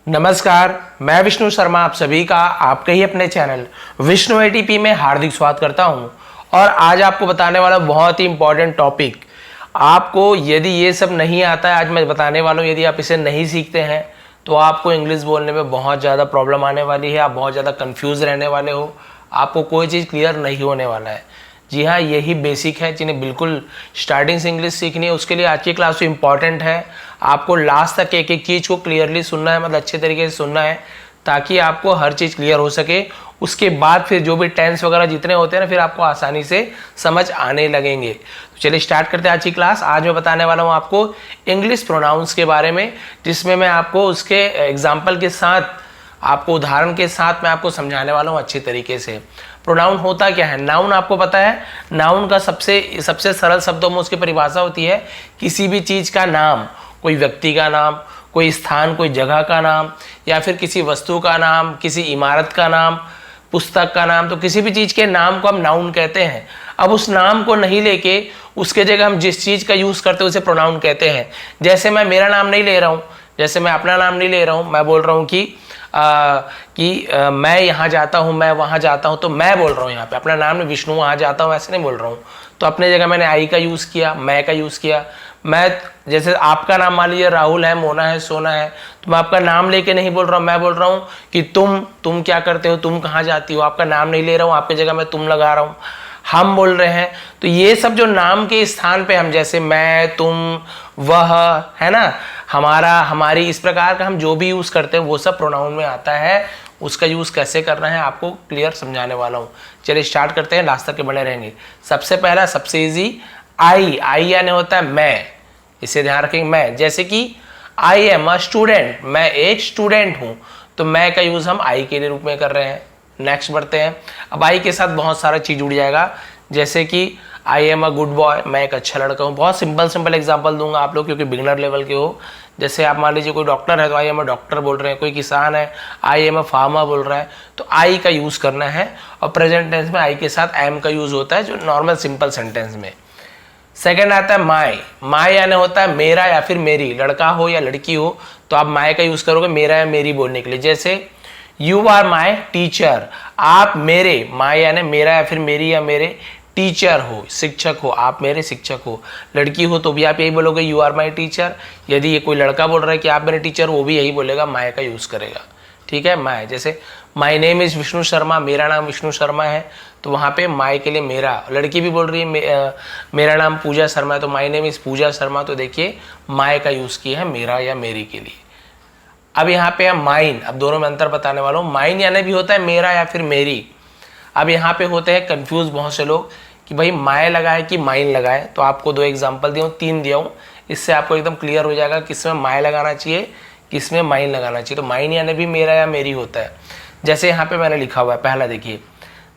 नमस्कार, मैं विष्णु शर्मा आप सभी का आपके ही अपने चैनल विष्णु एटीपी में हार्दिक स्वागत करता हूं। और आज आपको बताने वाला बहुत ही इंपॉर्टेंट टॉपिक, आपको यदि ये सब नहीं आता है, आज मैं बताने वाला हूं, यदि आप इसे नहीं सीखते हैं तो आपको इंग्लिश बोलने में बहुत ज़्यादा प्रॉब्लम आने वाली है। आप बहुत ज़्यादा कंफ्यूज रहने वाले हो, आपको कोई चीज़ क्लियर नहीं होने वाला है। जी हाँ, यही बेसिक है जिन्हें बिल्कुल स्टार्टिंग से इंग्लिश सीखनी है, उसके लिए आज की क्लास इंपॉर्टेंट है। आपको लास्ट तक एक एक चीज़ को क्लियरली सुनना है, मतलब अच्छे तरीके से सुनना है, ताकि आपको हर चीज़ क्लियर हो सके। उसके बाद फिर जो भी टेंस वगैरह जितने होते हैं ना, फिर आपको आसानी से समझ आने लगेंगे। तो चलिए स्टार्ट करते हैं आज की क्लास। आज मैं बताने वाला हूँ आपको इंग्लिश प्रोनाउंस के बारे में, जिसमें मैं आपको उसके एग्जाम्पल के साथ, आपको उदाहरण के साथ मैं आपको समझाने वाला हूँ अच्छी तरीके से। प्रोनाउन होता क्या है? नाउन आपको पता है, नाउन का सबसे सरल शब्दों में उसकी परिभाषा होती है किसी भी चीज़ का नाम, कोई व्यक्ति का नाम, कोई स्थान, कोई जगह का नाम, या फिर किसी वस्तु का नाम, किसी इमारत का नाम, पुस्तक का नाम। तो किसी भी चीज़ के नाम को हम नाउन कहते हैं। अब उस नाम को नहीं लेके उसके जगह हम जिस चीज़ का यूज़ करते हैं उसे प्रोनाउन कहते हैं। जैसे मैं मेरा नाम नहीं ले रहा हूँ, जैसे मैं अपना नाम नहीं ले रहा हूँ, मैं बोल रहा हूँ कि मैं यहाँ जाता हूँ, मैं वहाँ जाता हूँ, तो मैं बोल रहा हूँ यहाँ पे अपना नाम नहीं, विष्णु वहाँ जाता हूँ, ऐसे नहीं बोल रहा हूँ। तो अपने जगह मैंने आई का यूज़ किया, मैं का यूज़ किया। मैं जैसे आपका नाम मान लीजिए राहुल है, मोना है, सोना है, तो मैं आपका नाम लेके नहीं बोल रहा हूँ, मैं बोल रहा हूँ कि तुम क्या करते हो, तुम कहाँ जाती हो। आपका नाम नहीं ले रहा हूँ, आपकी जगह मैं तुम लगा रहा हूँ, हम बोल रहे हैं। तो ये सब जो नाम के स्थान पे हम, जैसे मैं, तुम, वह, है ना, हमारा, हमारी, इस प्रकार का हम जो भी यूज़ करते हैं वो सब प्रोनाउन में आता है। उसका यूज़ कैसे करना है आपको क्लियर समझाने वाला हूँ। चलिए स्टार्ट करते हैं, लास्ट तक के बने रहेंगे। सबसे पहला, सबसे इजी, आई यानी होता है मैं, इसे ध्यान रखेंगे। मैं, जैसे कि आई एम अ स्टूडेंट, मैं एक स्टूडेंट हूँ, तो मैं का यूज़ हम आई के रूप में कर रहे हैं। नेक्स्ट बढ़ते हैं। अब आई के साथ बहुत सारा चीज़ जुड़ जाएगा, जैसे कि I am a good boy, मैं एक अच्छा लड़का हूँ। बहुत सिंपल एग्जांपल दूंगा आप लोग, क्योंकि बिगनर लेवल के हो। जैसे आप मान लीजिए कोई डॉक्टर है तो आई एम अ डॉक्टर बोल रहे हैं, कोई किसान है आई एम अ फार्मर बोल रहा है, तो आई का यूज़ करना है। और प्रेजेंट टेंस में आई के साथ एम का यूज़ होता है, जो नॉर्मल सिंपल सेंटेंस में। सेकेंड आता है माई यानी होता है मेरा या फिर मेरी, लड़का हो या लड़की हो तो आप माई का यूज़ करोगे मेरा या मेरी बोलने के लिए। जैसे यू आर माई टीचर, आप मेरे, माई यानी मेरा या फिर मेरी या मेरे, टीचर हो, शिक्षक हो, आप मेरे शिक्षक हो। लड़की हो तो भी आप यही बोलोगे यू आर माई टीचर। यदि ये कोई लड़का बोल रहा है कि आप मेरे टीचर, वो भी यही बोलेगा, माई का यूज़ करेगा। ठीक है, माई। जैसे my name is Vishnu Sharma, मेरा नाम विष्णु शर्मा है, तो वहाँ पे माई के लिए मेरा। लड़की भी बोल रही है मेरा नाम पूजा शर्मा है, तो माई नेम इज़ पूजा शर्मा, तो देखिए माई का यूज़ किया है मेरा या मेरी के लिए। अब यहाँ पे है माइन। अब दोनों में अंतर बताने वाला हूँ। माइन यानी भी होता है मेरा या फिर मेरी। अब यहाँ पे होते हैं कंफ्यूज बहुत से लोग कि भाई माए लगाए कि माइन लगाए, तो आपको दो एग्जांपल दिया हूँ, 3 दिया हूँ, इससे आपको एकदम क्लियर हो जाएगा किसमें माए लगाना चाहिए, किसमें माइन लगाना चाहिए। तो माइन यानी भी मेरा या मेरी होता है। जैसे यहाँ पे मैंने लिखा हुआ है, पहला देखिए,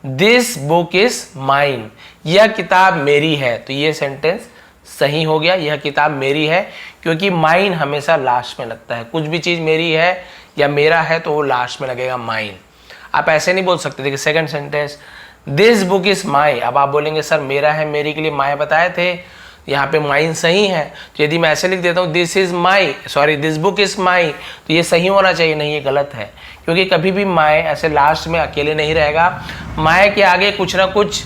दिस बुक इज माइन, यह किताब मेरी है, तो ये सेंटेंस सही हो गया, यह किताब मेरी है, क्योंकि माइन हमेशा लास्ट में लगता है। कुछ भी चीज़ मेरी है या मेरा है तो वो लास्ट में लगेगा माइन। आप ऐसे नहीं बोल सकते। देखिए second sentence, this book is my. अब आप बोलेंगे सर मेरा है, मेरी के लिए माई बताए थे, यहाँ पे माइन सही है, तो यदि मैं ऐसे लिख देता हूँ this is my, sorry this book is my, तो ये सही होना चाहिए। नहीं, ये गलत है, क्योंकि कभी भी माई ऐसे लास्ट में अकेले नहीं रहेगा। माई के आगे कुछ ना कुछ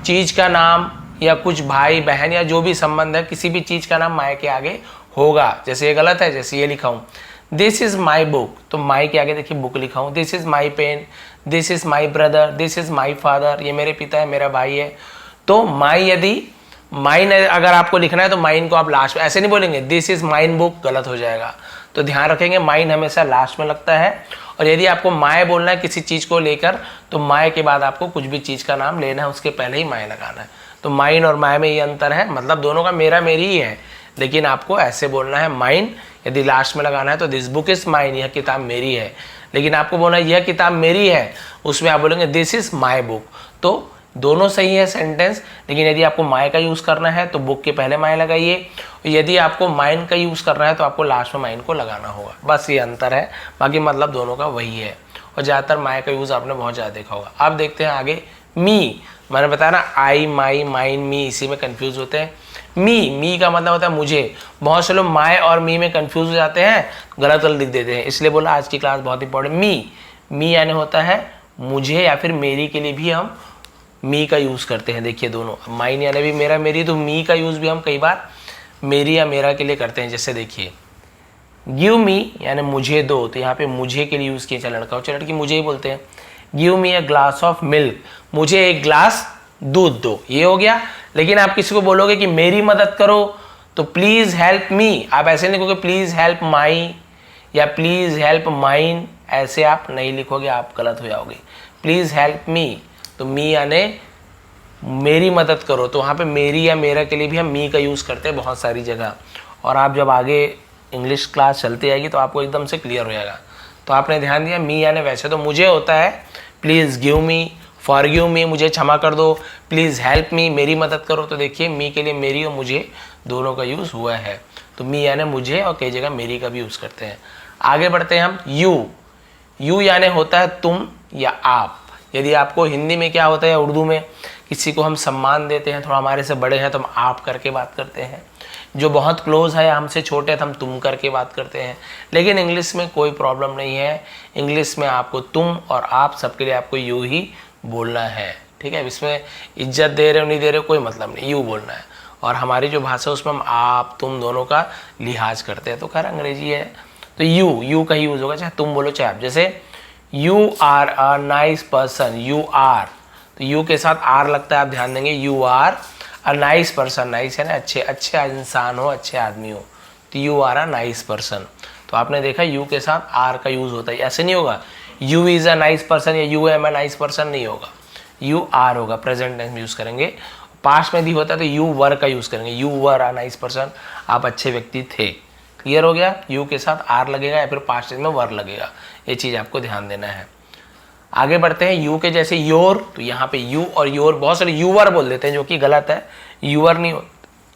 चीज़ का नाम या कुछ भाई बहन या जो भी संबंध है, किसी भी चीज़ का नाम माई के आगे होगा। जैसे ये गलत है, जैसे ये लिखा हूँ दिस इज माई बुक, तो माई के आगे देखिए बुक लिखा हूँ। This is my pen, this is my brother, this is my father, ये मेरे पिता है, मेरा भाई है। तो माई, यदि माइन अगर आपको लिखना है तो माइन को आप लास्ट में, ऐसे नहीं बोलेंगे दिस इज माइन बुक, गलत हो जाएगा। तो ध्यान रखेंगे माइन हमेशा लास्ट में लगता है। और यदि आपको माए बोलना है किसी चीज़ को लेकर, तो माए के बाद आपको कुछ भी चीज़ का नाम लेना है, उसके पहले ही माए लगाना है। तो माइन और माए में ये अंतर है, मतलब दोनों का मेरा मेरी ही है, लेकिन आपको ऐसे बोलना है माइन, यदि लास्ट में लगाना है तो दिस बुक इज माइन, यह किताब मेरी है। लेकिन आपको बोलना है यह किताब मेरी है, उसमें आप बोलेंगे दिस इज माई बुक। तो दोनों सही है सेंटेंस, लेकिन यदि आपको माई का यूज़ करना है तो बुक के पहले माई लगाइए, यदि आपको माइन का यूज़ करना है तो आपको लास्ट में माइन को लगाना होगा। बस ये अंतर है, बाकी मतलब दोनों का वही है। और ज़्यादातर माई का यूज़ आपने बहुत ज़्यादा देखा होगा। अब देखते हैं आगे, मी। मैंने बताया ना आई, माई, माइन, मी, इसी में कंफ्यूज होते हैं। मी का मतलब होता है मुझे। बहुत से लोग माय और मी में कंफ्यूज हो जाते हैं, गलत लिख देते हैं, इसलिए बोला आज की क्लास बहुत इंपॉर्टेंट। मी यानी होता है मुझे या फिर मेरी के लिए भी हम मी का यूज़ करते हैं। देखिए दोनों, माइन यानी भी मेरा मेरी, तो मी का यूज़ भी हम कई बार मेरी या मेरा के लिए करते हैं। जैसे देखिए गिव मी यानी मुझे दो, तो यहाँ पे मुझे के लिए यूज़ किया, चाहे लड़का हो चाहे लड़की मुझे ही बोलते हैं। Give me a glass of milk, मुझे एक ग्लास दूध दो, ये हो गया। लेकिन आप किसी को बोलोगे कि मेरी मदद करो तो प्लीज़ हेल्प मी, आप ऐसे नहीं लिखोगे प्लीज़ हेल्प माई या प्लीज़ हेल्प माइन, ऐसे आप नहीं लिखोगे, आप गलत हो जाओगे। प्लीज़ हेल्प मी, तो मी यानी मेरी मदद करो, तो वहाँ पे मेरी या मेरा के लिए भी हम मी का यूज़ करते हैं बहुत सारी जगह। और आप जब आगे इंग्लिश क्लास चलती जाएगी तो आपको एकदम से क्लियर हो जाएगा। तो आपने ध्यान दिया, मी यानी वैसे तो मुझे होता है please give me, forgive me मुझे क्षमा कर दो, प्लीज़ हेल्प मी मेरी मदद करो। तो देखिए मी के लिए मेरी और मुझे दोनों का यूज़ हुआ है। तो मी यानी मुझे और कई जगह मेरी का भी यूज़ करते हैं। आगे बढ़ते हैं हम, यू यानी होता है तुम या आप। यदि आपको हिंदी में क्या होता है या उर्दू में किसी को हम सम्मान देते हैं, थोड़ा हमारे से बड़े हैं तो हम आप करके बात करते हैं, जो बहुत क्लोज है हमसे छोटे हैं तो हम तुम करके बात करते हैं। लेकिन इंग्लिश में कोई प्रॉब्लम नहीं है, इंग्लिश में आपको तुम और आप सबके लिए आपको यू ही बोलना है, ठीक है। इसमें इज्जत दे रहे हो नहीं दे रहे हो कोई मतलब नहीं, यू बोलना है। और हमारी जो भाषा है उसमें हम आप तुम दोनों का लिहाज करते हैं, तो खैर अंग्रेजी है तो यू का ही यूज़ होगा, चाहे तुम बोलो चाहे आप। जैसे you are a nice person, you are, तो यू के साथ आर लगता है, आप ध्यान देंगे। You are a nice person, nice है ना अच्छे, अच्छे इंसान हो, अच्छे आदमी हो, तो you are a nice person. तो आपने देखा यू के साथ आर का यूज़ होता है, ऐसे नहीं होगा you is a nice person या you am a nice person, नहीं होगा, यू आर होगा, प्रेजेंट टेंस में यूज़ करेंगे। पास्ट में भी होता है तो यू वर का यूज़ करेंगे, you were a nice person, आप अच्छे व्यक्ति थे। क्लियर हो गया, यू के साथ आर लगेगा या फिर पास्ट में वर लगेगा, ये चीज़ आपको ध्यान देना है। आगे बढ़ते हैं, यू के जैसे योर, तो यहाँ पे यू और योर, बहुत सारे यूवर बोल देते हैं जो कि गलत है, यूवर नहीं,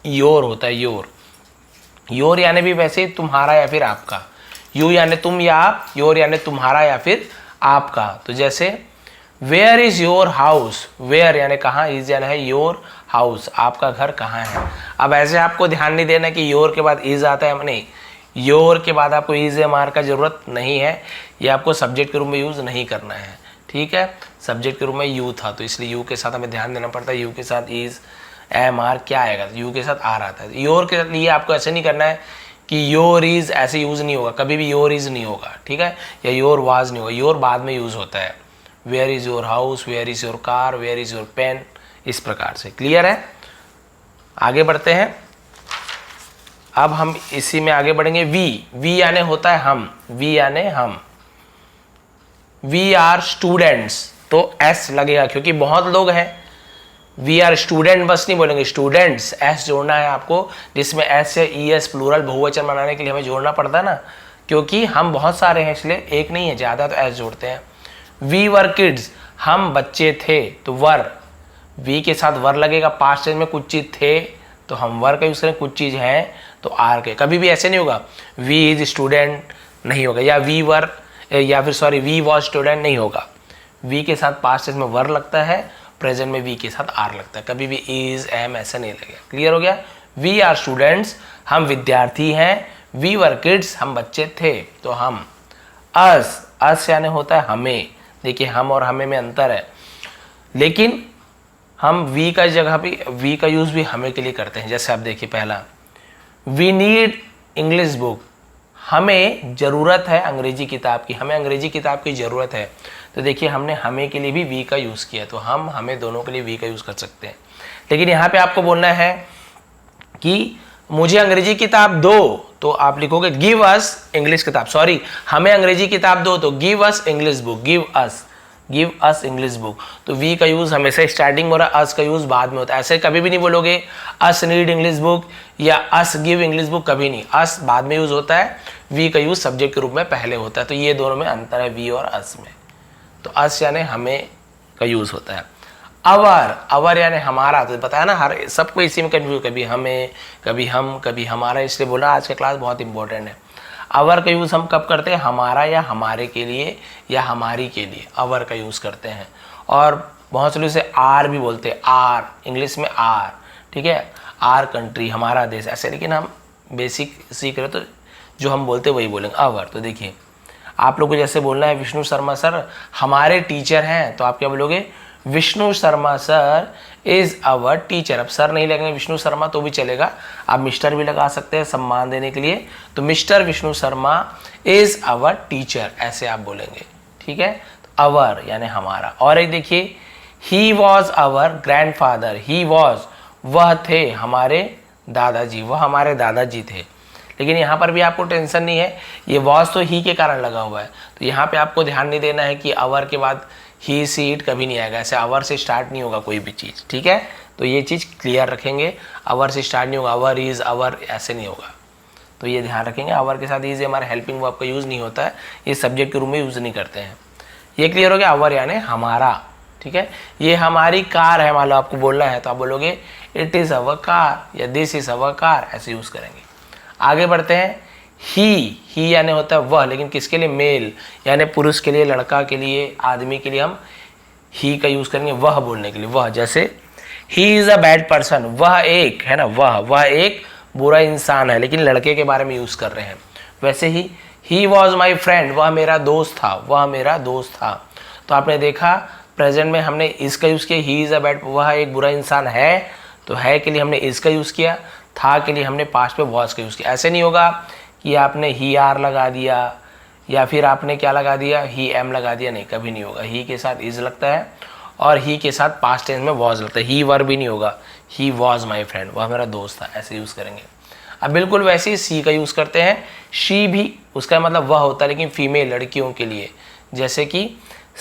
योर होता है, योर। योर यानी भी वैसे तुम्हारा या फिर आपका, यू यानी तुम या आप, योर यानी तुम्हारा या फिर आपका। तो जैसे where is your house, where यानी कहाँ, इज यानी है योर हाउस, आपका घर कहाँ है। अब ऐसे आपको ध्यान नहीं देना कि योर के बाद इज आता है, नहीं, योर के बाद आपको इज एम आर का जरूरत नहीं है, ये आपको सब्जेक्ट के रूप में यूज नहीं करना है, ठीक है। सब्जेक्ट के रूप में यू था तो इसलिए यू के साथ हमें ध्यान देना पड़ता है, यू के साथ इज एम आर क्या आएगा, तो यू के साथ आर आता है। योर के लिए आपको ऐसे नहीं करना है कि योर इज ऐसे यूज नहीं होगा, कभी भी योर इज नहीं होगा, ठीक है, या योर वाज नहीं होगा, योर बाद में यूज होता है। Where is your house, where is your car, where is your pen, इस प्रकार से। क्लियर है, आगे बढ़ते हैं। अब हम इसी में आगे बढ़ेंगे, वी यानी होता है हम, वी यानी हम। वी आर स्टूडेंट्स, तो एस लगेगा क्योंकि बहुत लोग हैं। वी आर स्टूडेंट बस नहीं बोलेंगे, स्टूडेंट्स, एस जोड़ना है आपको, जिसमें एस से ई एस प्लूरल बहुवचन बनाने के लिए हमें जोड़ना पड़ता है ना, क्योंकि हम बहुत सारे हैं इसलिए एक नहीं है, ज़्यादा, तो एस जोड़ते हैं। वी वर किड्स, हम बच्चे थे, तो वर, वी के साथ वर लगेगा, पास्ट टेंस में कुछ चीज़ थे तो हम वर का यूज़ करें, कुछ चीज़ है तो आर के। कभी भी ऐसे नहीं होगा वी इज स्टूडेंट नहीं होगा, या वी वर, या फिर सॉरी वी वॉज स्टूडेंट नहीं होगा। वी के साथ पास्ट टेंस में वर लगता है, प्रेजेंट में वी के साथ आर लगता है, कभी भी इज एम ऐसा नहीं लगेगा। क्लियर हो गया, वी आर स्टूडेंट्स, हम विद्यार्थी हैं। वी वर किड्स, हम बच्चे थे, तो हम। अस यानी होता है हमें, देखिए हम और हमें में अंतर है, लेकिन हम वी का जगह भी, वी का यूज़ भी हमें के लिए करते हैं। जैसे आप देखिए पहला, वी नीड इंग्लिश बुक, हमें ज़रूरत है अंग्रेजी किताब की, हमें अंग्रेजी किताब की ज़रूरत है, तो देखिए हमने हमें के लिए भी वी का यूज़ किया, तो हम हमें दोनों के लिए वी का यूज़ कर सकते हैं। लेकिन यहाँ पे आपको बोलना है कि मुझे अंग्रेजी किताब दो, तो आप लिखोगे गिव अस इंग्लिश किताब, सॉरी हमें अंग्रेजी किताब दो, तो give us English book, give us English book. तो वी का यूज़ हमेशा स्टार्टिंग में हो रहा है, अस का यूज़ बाद में होता है। ऐसे कभी भी नहीं बोलोगे अस नीड इंग्लिश बुक या अस गिव इंग्लिश बुक, कभी नहीं, अस बाद में यूज़ होता है, वी का यूज़ सब्जेक्ट के रूप में पहले होता है। तो ये दोनों में अंतर है वी और अस में। तो अस यानी हमें का यूज़ होता है। अवर यानी हमारा, तो बताया ना, हर सबको इसी में कन्फ्यूज, कभी हमें, कभी हम, कभी हमारा, इसलिए बोला आज का क्लास बहुत इंपॉर्टेंट है। अवर का यूज़ हम कब करते हैं, हमारा या हमारे के लिए या हमारी के लिए अवर का यूज़ करते हैं। और बहुत से लोग इसे आर भी बोलते हैं, आर, इंग्लिश में आर, ठीक है। आर कंट्री, हमारा देश ऐसे, लेकिन हम बेसिक सीख रहे तो जो हम बोलते वही बोलेंगे अवर। तो देखिए आप लोग को जैसे बोलना है विष्णु शर्मा सर हमारे टीचर हैं, तो आप क्या बोलोगे, Vishnu Sharma sir is our teacher. अब सर नहीं लगेंगे विष्णु शर्मा तो भी चलेगा, आप मिस्टर भी लगा सकते हैं सम्मान देने के लिए, तो mister Vishnu Sharma is our teacher ऐसे आप बोलेंगे, ठीक है। तो अवर यानी हमारा। और एक देखिए he was our grandfather, he was वह थे हमारे दादाजी, वह हमारे दादाजी थे। लेकिन यहाँ पर भी आपको टेंशन नहीं है, ये वॉज तो ही के कारण लगा हुआ है, तो यहाँ पे आपको ध्यान नहीं देना है कि अवर के बाद ही सी इट कभी नहीं आएगा, ऐसे अवर से स्टार्ट नहीं होगा कोई भी चीज़, ठीक है। तो ये चीज़ क्लियर रखेंगे, अवर से स्टार्ट नहीं होगा, अवर इज अवर ऐसे नहीं होगा, तो ये ध्यान रखेंगे। अवर के साथ इज हमारा हेल्पिंग वर्ब का यूज़ नहीं होता है, ये सब्जेक्ट के रूप में यूज़ नहीं करते हैं। ये क्लियर हो गया, अवर यानी हमारा, ठीक है। ये हमारी कार है, मान लो आपको बोलना है तो आप बोलोगे इट इज़ अवर कार या दिस इज़ अवर कार, ऐसे यूज़ करेंगे। आगे बढ़ते हैं, ही यानी होता है वह, लेकिन किसके लिए, मेल यानी पुरुष के लिए, लड़का के लिए, आदमी के लिए हम ही का यूज़ करेंगे वह बोलने के लिए, वह। जैसे he is a bad person, वह एक है ना, वह एक बुरा इंसान है, लेकिन लड़के के बारे में यूज़ कर रहे हैं। वैसे ही वॉज माई फ्रेंड, वह मेरा दोस्त था, वह मेरा दोस्त था। तो आपने देखा प्रेजेंट में हमने इसका यूज़ किया, ही इज़ अ बैड, वह एक बुरा इंसान है, तो है के लिए हमने इसका यूज़ किया, था के लिए हमने पास्ट पे वॉज का यूज़ किया। ऐसे नहीं होगा कि आपने ही आर लगा दिया या फिर आपने क्या लगा दिया, ही एम लगा दिया, नहीं, कभी नहीं होगा। ही के साथ इज लगता है और ही के साथ पास्ट टेंस में वॉज लगता है, ही वर्ब भी नहीं होगा, ही वॉज माई फ्रेंड, वह मेरा दोस्त था, ऐसे यूज़ करेंगे। अब बिल्कुल वैसे ही सी का यूज़ करते हैं, शी भी उसका मतलब वह होता है लेकिन फीमेल लड़कियों के लिए, जैसे कि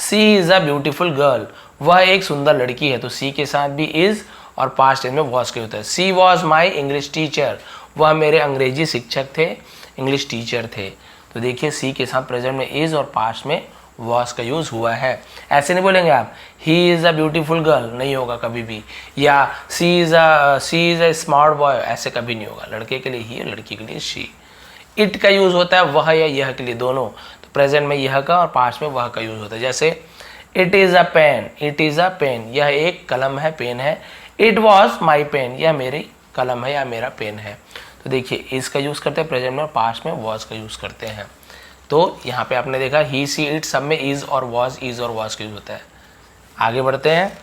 सी इज़ अ ब्यूटीफुल गर्ल, वह एक सुंदर लड़की है, तो सी के साथ भी इज़ और पास्ट टेंस में वॉज के होता है। सी वॉज माई इंग्लिश टीचर, वह मेरे अंग्रेजी शिक्षक थे, इंग्लिश टीचर थे। तो देखिए सी के साथ प्रेजेंट में इज़ और पास्ट में वॉज का यूज़ हुआ है। ऐसे नहीं बोलेंगे आप he is a beautiful girl, नहीं होगा कभी भी, या सी इज़ अ स्मार्ट बॉय, ऐसे कभी नहीं होगा। लड़के के लिए ही और लड़की के लिए शी। इट का यूज़ होता है वह या यह के लिए, दोनों। तो प्रेजेंट में यह का और पास्ट में वह का यूज़ होता है। जैसे it is a pen, it is a pen, यह एक कलम है, पेन है। इट वॉज माई पेन, यह मेरी कलम है या मेरा पेन है। तो देखिए इसका यूज़ करते हैं प्रेजेंट में और पास्ट में वॉज का यूज़ करते हैं। तो यहाँ पे आपने देखा ही सी इट सब में इज़ और वॉज का यूज़ होता है। आगे बढ़ते हैं,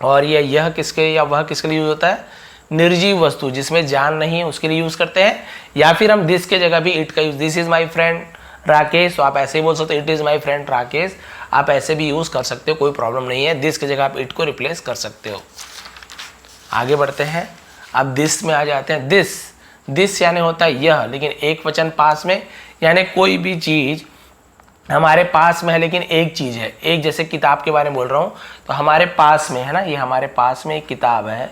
और यह किसके या वह किसके लिए यूज़ होता है, निर्जीव वस्तु जिसमें जान नहीं है उसके लिए यूज़ करते हैं। या फिर हम दिस के जगह भी इट का use, this is my friend Rakesh, तो आप ऐसे ही बोल सकते हो it is my friend Rakesh, आप ऐसे भी यूज़ कर सकते हो, कोई प्रॉब्लम नहीं है। दिस की जगह आप इट को रिप्लेस कर सकते हो। आगे बढ़ते हैं, अब दिस में आ जाते हैं। दिस यानी होता है यह, लेकिन एक वचन पास में, यानी कोई भी चीज़ हमारे पास में है लेकिन एक चीज़ है, एक जैसे किताब के बारे में बोल रहा हूँ, तो हमारे पास में है ना, ये हमारे पास में एक किताब है,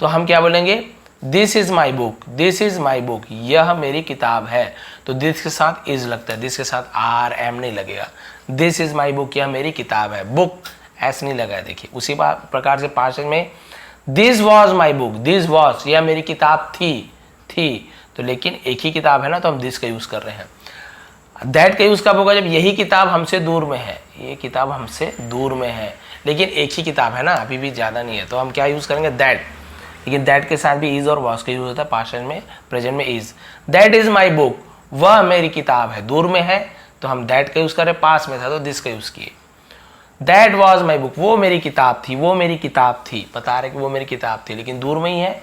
तो हम क्या बोलेंगे, this is my book, this is my book, यह मेरी किताब है। तो दिस के साथ इज लगता है, दिस के साथ आर एम नहीं लगेगा। दिस इज़ माई बुक, यह मेरी किताब है, बुक ऐसे नहीं लगा है। देखिए उसी प्रकार से पास्ट में this was my book, this was यह मेरी किताब थी, तो लेकिन एक ही किताब है ना, तो हम दिस का यूज़ कर रहे हैं। दैट का यूज़ कब होगा, जब यही किताब हमसे दूर में है, ये किताब हमसे दूर में है लेकिन एक ही किताब है ना, अभी भी ज़्यादा नहीं है, तो हम क्या यूज़ करेंगे, दैट। लेकिन दैट के साथ भी इज़ और वॉज का यूज़ होता है, पास्ट में, प्रेजेंट में is. That is my book, वह मेरी किताब है, दूर में है, तो हम दैट का यूज़ करें, पास में था तो दिस का यूज़ किए। दैट वॉज माई बुक, वो मेरी किताब थी, वो मेरी किताब थी, बता रहे कि वो मेरी किताब थी लेकिन दूर में ही है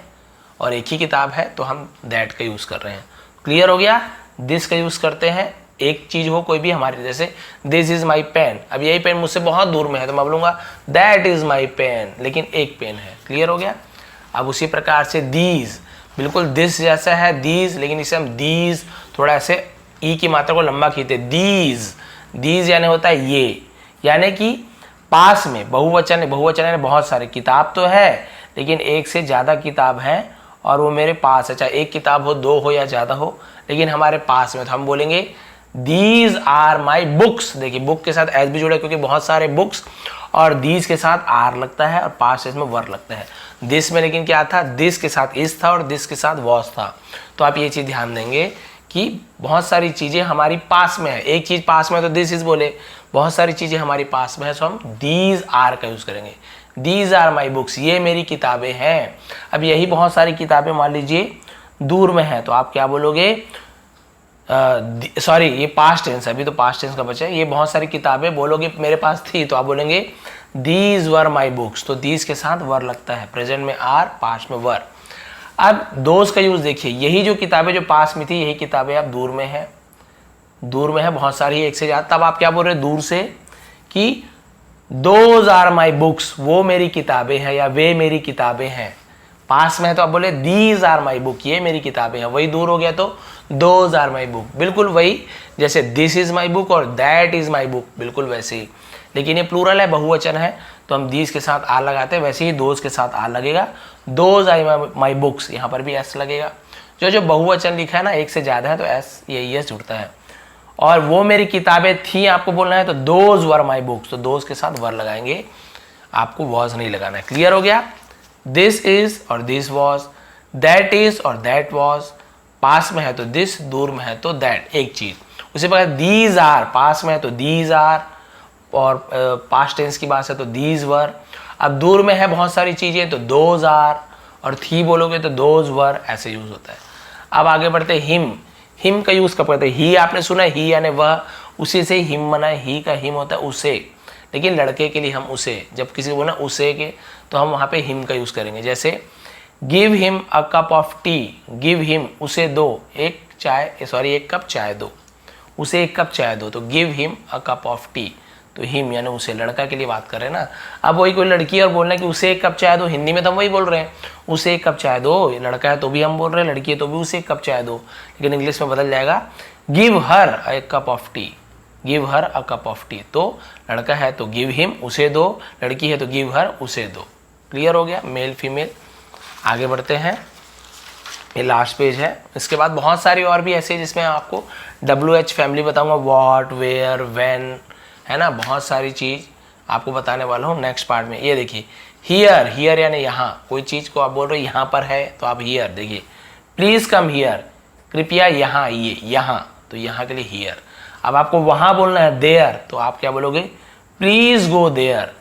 और एक ही किताब है, तो हम दैट का यूज़ कर रहे हैं। क्लियर हो गया। दिस का यूज़ करते हैं, एक चीज़ हो कोई भी हमारी, जैसे दिस इज़ माई पेन, अब यही पेन मुझसे बहुत दूर में है तो मैं बोलूँगा दैट इज़ माई पेन, लेकिन एक पेन है। क्लियर हो गया। अब उसी प्रकार से दीज, बिल्कुल दिस जैसा है दीज, लेकिन इसे हम दीज थोड़ा ऐसे ई की मात्रा को लंबा खींचते, दीज यानी होता है ये, यानी कि पास में बहुवचन यानी बहुत सारे, किताब तो है लेकिन एक से ज़्यादा किताब है और वो मेरे पास है, चाहे एक किताब हो, दो हो या ज़्यादा हो, लेकिन हमारे पास में, तो हम बोलेंगे दीज आर माई बुक्स। देखिए बुक के साथ एस भी जुड़ा क्योंकि बहुत सारे बुक्स, और दीज के साथ आर लगता है और पास्ट में वर लगता है। दिस में लेकिन क्या था, दिस के साथ इस था और दिस के साथ वॉज था। तो आप ये चीज़ ध्यान देंगे कि बहुत सारी चीज़ें हमारी पास में है, एक चीज़ पास में है तो दिस इज बोले, बहुत सारी चीज़ें हमारी पास में है तो हम दीज आर का यूज़ करेंगे। दीज आर माई बुक्स, ये मेरी किताबें हैं। अब यही बहुत सारी किताबें मान लीजिए दूर में है तो आप क्या बोलोगे, सॉरी ये पास्ट टेंस, अभी तो पास्ट टेंस का बचा है। ये बहुत सारी किताबें बोलोगे मेरे पास थी तो आप बोलेंगे दीज वर माई बुक्स, तो दीज के साथ वर लगता है, प्रेजेंट में आर, पास्ट में वर। अब दोज का यूज देखिए, यही जो किताबें जो पास में थी यही किताबें अब दूर में है, दूर में है बहुत सारी, एक से ज्यादा। तब आप क्या बोल रहे हैं दूर से कि दोज आर माई बुक्स, वो मेरी किताबें हैं या वे मेरी किताबें हैं। पास में है तो आप बोले दीज आर माई बुक, ये मेरी किताबें हैं। वही दूर हो गया तो दोज आर माई बुक, बिल्कुल वही जैसे दिस इज माई बुक और दैट इज माई बुक, बिल्कुल वैसे ही। लेकिन ये प्लूरल है, बहुवचन है, तो हम दीज के साथ आर लगाते हैं, वैसे ही दोज के साथ आर लगेगा। दोज आई माई बुक्स, यहाँ पर भी एस लगेगा। जो जो बहुवचन लिखा है ना, एक से ज्यादा है तो एस, ये एस जुड़ता है। और वो मेरी किताबें थी आपको बोलना है तो दोज वर माई बुक्स, तो दोज के साथ वर लगाएंगे, आपको वॉज नहीं लगाना है। क्लियर हो गया। दिस इज और दिस वॉज, दैट इज और दैट वॉज, पास में है तो दिस, दूर में है तो दैट, एक चीज। उसी प्रकार दीज आर, पास में है तो दीज आर, और पास्ट टेंस की बात है तो दीज वर। अब दूर में है बहुत सारी चीजें तो दोज आर, और थी बोलोगे तो दोज वर, ऐसे यूज होता है। अब आगे बढ़ते हिम, हिम का यूज कब करते हैं, ही आपने सुना है, ही यानी वह, उसी से हिम बना है, ही का हिम होता है उसे, लेकिन लड़के के लिए हम उसे, जब किसी को बोला उसे के तो हम वहां पे हिम का यूज करेंगे। जैसे give him a cup of T, give him, उसे दो एक चाय, सॉरी एक कप चाय दो, उसे एक कप चाय दो, तो give him a cup of T, तो हिम यानी उसे, लड़का के लिए बात कर रहे हैं ना। अब वही कोई लड़की और बोलना है कि उसे एक कप चाय दो, हिंदी में तो हम वही बोल रहे हैं उसे एक कप चाय दो, लड़का है तो भी हम बोल रहे हैं, लड़की है तो भी उसे एक कप चाय दो, लेकिन इंग्लिश में बदल जाएगा give her a cup of T, give her a cup of T. तो लड़का है तो गिव हिम, उसे दो, लड़की है तो गिव हर, उसे दो। क्लियर हो गया, मेल फीमेल। आगे बढ़ते हैं, ये लास्ट पेज है। इसके बाद बहुत सारी और भी ऐसे जिसमें आपको WH फैमिली बताऊंगा, व्हाट, वेयर, व्हेन, है ना, बहुत सारी चीज आपको बताने वाला हूँ नेक्स्ट पार्ट में। ये देखिए हियर, हियर यानी यहाँ, कोई चीज को आप बोल रहे हो यहाँ पर है तो आप हियर, देखिए प्लीज कम हियर, कृपया यहाँ आइए, यहाँ, तो यहाँ के लिए हियर। अब आपको वहां बोलना है देयर, तो आप क्या बोलोगे प्लीज गो देयर,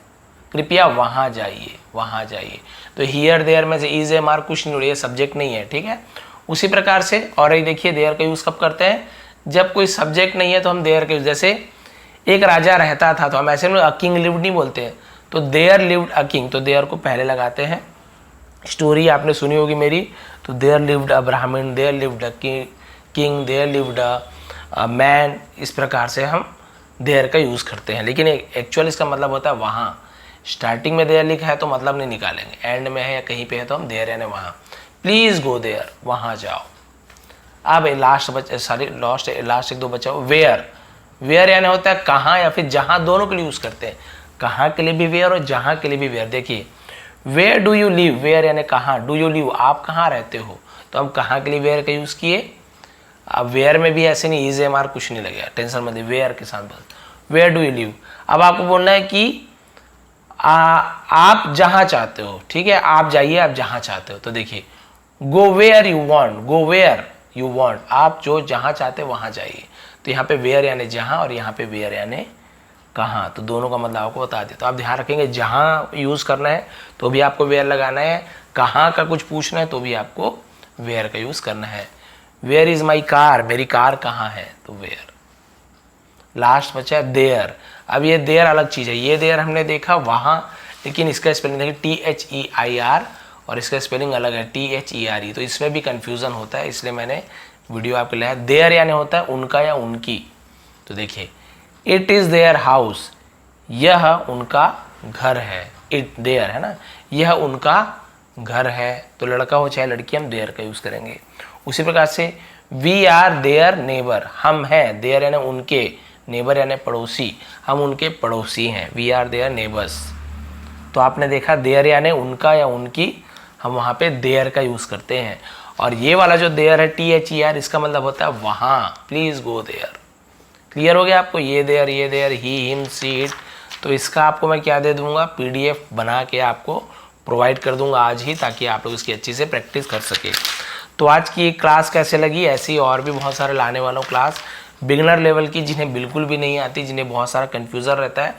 कृपया वहां जाइए, वहां जाइए। तो हियर देयर में से इज ए मार कुछ नहीं उड़े, सब्जेक्ट नहीं है, ठीक है। उसी प्रकार से और एक देखिए देयर का यूज कब करते हैं, जब कोई सब्जेक्ट नहीं है तो हम देयर के, जैसे एक राजा रहता था तो हम ऐसे में अ किंग लिव्ड नहीं बोलते हैं, तो देयर लिव्ड अ किंग, तो देयर को पहले लगाते हैं। स्टोरी आपने सुनी होगी मेरी, तो there lived a Brahmin, there lived a king, there lived a man, इस प्रकार से हम देयर का यूज करते हैं। लेकिन एक्चुअल इसका मतलब होता है वहां। स्टार्टिंग में देयर लिखा है तो मतलब नहीं निकालेंगे, एंड में है या कहीं पे है तो हम देयर यानी वहां। प्लीज गो देयर, वहां जाओ। अब लास्ट एक दो बचा, वेयर, वेयर यानी होता है कहाँ या फिर जहां, दोनों के लिए यूज करते हैं, कहाँ के लिए भी वेयर और जहां के लिए भी वेयर। देखिए where do you live, where यानी कहाँ, डू यू लिव आप कहाँ रहते हो, तो हम कहाँ के लिए वेयर का यूज किए। अब वेयर में भी ऐसे नहीं इज एम आर कुछ नहीं लगेगा, टेंशन मत, वेयर के साथ बस वेयर डू यू लिव। अब आपको बोलना है कि आप जहां चाहते हो, ठीक है, आप जाइए आप जहां चाहते हो। तो देखिए go where you want, go where you want, आप जो जहां चाहते हो वहां जाइए। तो यहाँ पे वेयर यानी जहां और यहाँ पे वेयर यानी कहाँ, तो दोनों का मतलब आपको बता दिया। तो आप ध्यान रखेंगे जहां यूज करना है तो भी आपको वेयर लगाना है, कहाँ का कुछ पूछना है तो भी आपको वेयर का यूज करना है। वेयर इज माई कार, मेरी कार कहाँ है, तो वेयर। लास्ट बचा है देयर। अब ये देयर अलग चीज है, ये देयर हमने देखा वहां, लेकिन इसका स्पेलिंग देखिए THEIR और इसका स्पेलिंग अलग है THERE, तो इसमें भी कंफ्यूजन होता है, इसलिए मैंने वीडियो आपके लिए। देयर यानी होता है उनका या उनकी, तो देखिए इट इज देयर हाउस, यह उनका घर है, इट देयर है ना, यह उनका घर है, तो लड़का हो चाहे लड़की हम देयर का यूज करेंगे। उसी प्रकार से वी आर देयर नेबर, हम हैं, देयर यानी उनके, नेबर यानी पड़ोसी, हम उनके पड़ोसी हैं, वी आर देयर नेबर्स। तो आपने देखा देयर यानी उनका या उनकी, हम वहां पे देयर का यूज करते हैं। और ये वाला जो देयर है THER, इसका मतलब होता है वहां, प्लीज गो देयर। क्लियर हो गया आपको, ये there, he, him, see, it. तो इसका आपको मैं क्या दे दूंगा, PDF बना के आपको प्रोवाइड कर दूंगा आज ही, ताकि आप लोग इसकी अच्छी से प्रैक्टिस कर सके। तो आज की क्लास कैसे लगी, ऐसी और भी बहुत सारे लाने वाला हूँ क्लास, बिगिनर लेवल की, जिन्हें बिल्कुल भी नहीं आती, जिन्हें बहुत सारा कन्फ्यूजन रहता है।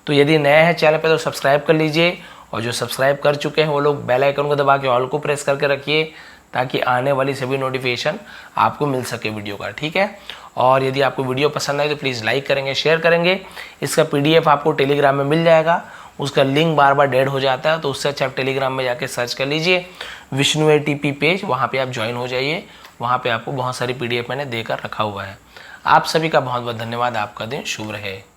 तो यदि नए हैं चैनल पे तो सब्सक्राइब कर लीजिए और जो सब्सक्राइब कर चुके हैं वो लोग बेल आइकन को दबा के ऑल को प्रेस करके रखिए, ताकि आने वाली सभी नोटिफिकेशन आपको मिल सके वीडियो का, ठीक है। और यदि आपको वीडियो पसंद आए तो प्लीज़ लाइक करेंगे, शेयर करेंगे। इसका PDF आपको टेलीग्राम में मिल जाएगा, उसका लिंक बार बार डेड हो जाता है, तो उससे अच्छा आप टेलीग्राम में जाके सर्च कर लीजिए विष्णु ATP पेज, वहाँ पे आप ज्वाइन हो जाइए। वहाँ पे आपको बहुत सारी PDF मैंने देकर रखा हुआ है। आप सभी का बहुत बहुत धन्यवाद। आपका दिन शुभ रहे।